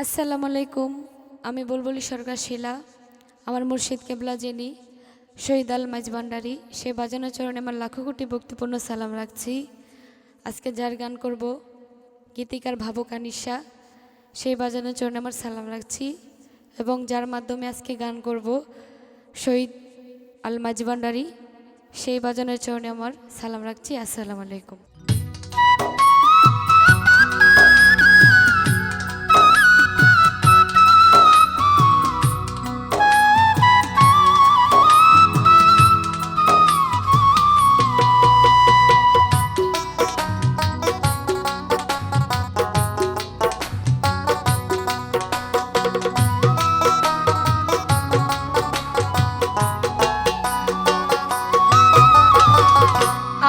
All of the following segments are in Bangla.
আসসালামু আলাইকুম। আমি বুলবুলি সরকার শিলা। আমার মুর্শিদ কেবলা যিনি শহীদ আল মাইজ ভান্ডারী, সে বাজানো চরণে আমার লাখো কোটি ভক্তিপূর্ণ সালাম রাখছি। আজকে যার গান করব গীতিকার ভাবুক আনিশা, সেই বাজানো চরণে আমার সালাম রাখছি। এবং যার মাধ্যমে আজকে গান করব শহীদ আল মাইজ ভান্ডারী, সেই বাজানোর চরণে আমার সালাম রাখছি। আসসালামু আলাইকুম।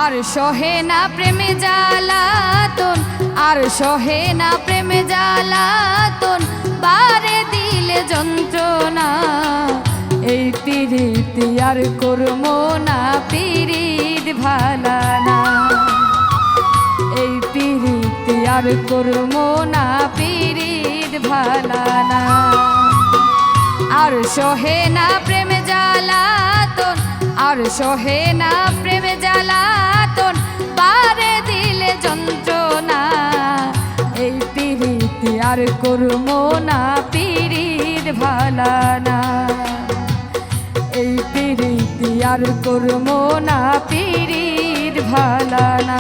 আর সহে না প্রেমে জ্বালাতন, আর সহে না প্রেমে জ্বালাতন, বারে দিলে যন্ত্রণা। এই পীড়িত আর করব না, পীড়িত ভালা না। এই পীড়িত আর করব না, পীড়িত ভালা না। আর সহে না প্রেমে জ্বালাতন, আর সহে না প্রেমে জ্বালাতন, বারে দিলে যন্ত্রণা। এই পীড়িত আর করব না, পীড়িত ভালা না। এই পীড়িত আর করব না, পীড়িত ভালা না।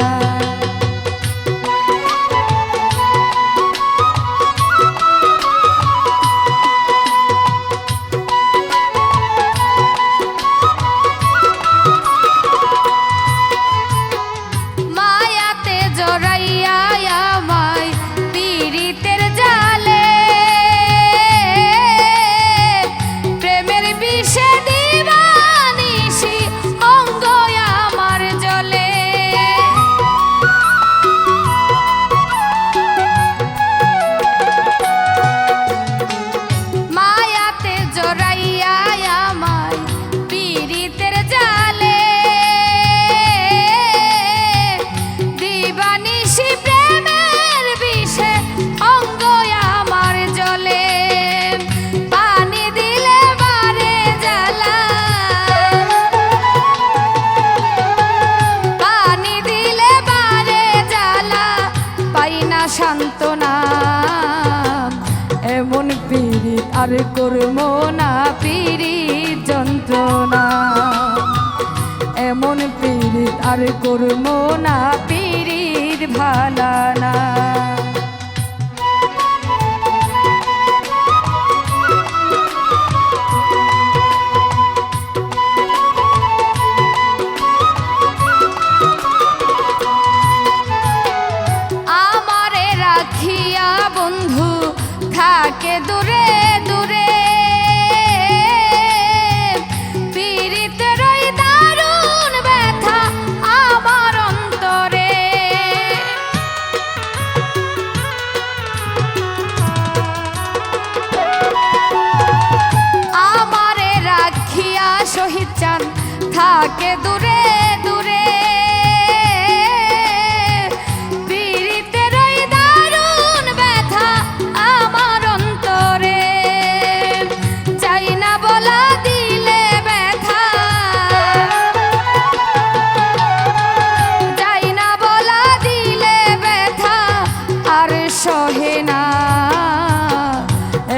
সান্ত্বনা এমন পীড়িত আর করব না, পীড়িত যন্ত্রণা। এমন পীড়িত আর করব না, পীড়িত ভালা না। বন্ধু থাকে দূরে দূরে, পীড়িতের ওই দারুণ ব্যথা আমার অন্তরে। আমারে রাখিয়া শহীদ চান থাকে দূরে দূরে,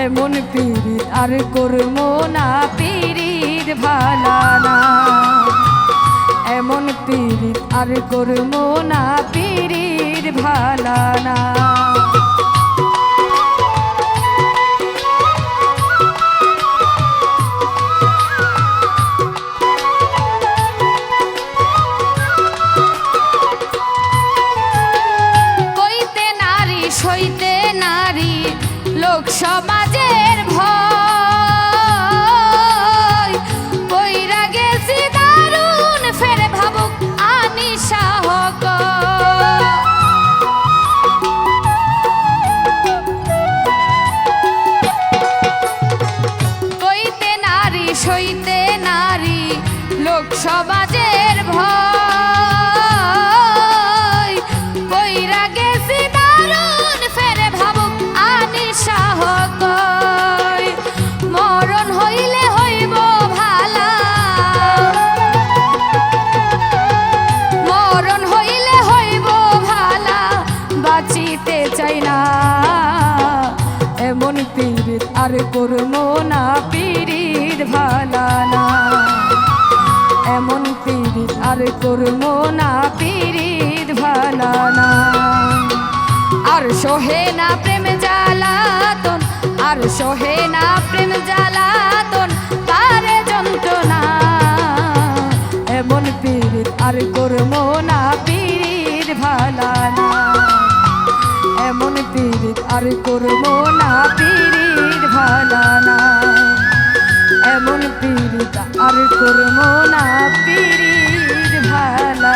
এমন পীড়িত আর করব না, পীড়িত ভালা না। এমন পীড়িত আর করব না, পীড়িত ভালা না। কইতে নারী সইতে নারী, লোক সমাজের ভয়, কইরা গেছি দারুণ ফেরে ভাবুক আনিশা হক। কইতে নারী সইতে নারী, লোক সমাজের ভয়, কইরা গেছি দারুণ ফেরে ভাবুক আনিশা হক। পীড়িত আর করবো না পীড়িত ভালা না এমন পীড়িত আর করবো না পীড়িত ভালা না আর সহে না প্রেম জ্বালাতন আর সহে না প্রেম জ্বালাতন পারে যন্ত্রণা এমন পীড়িত আর করবো না পীড়িত ভালা না এমন পীড়িত আর করবো না পীড়িত ভালা না এমন পীড়িত আর করবো না পীড়িত ভালা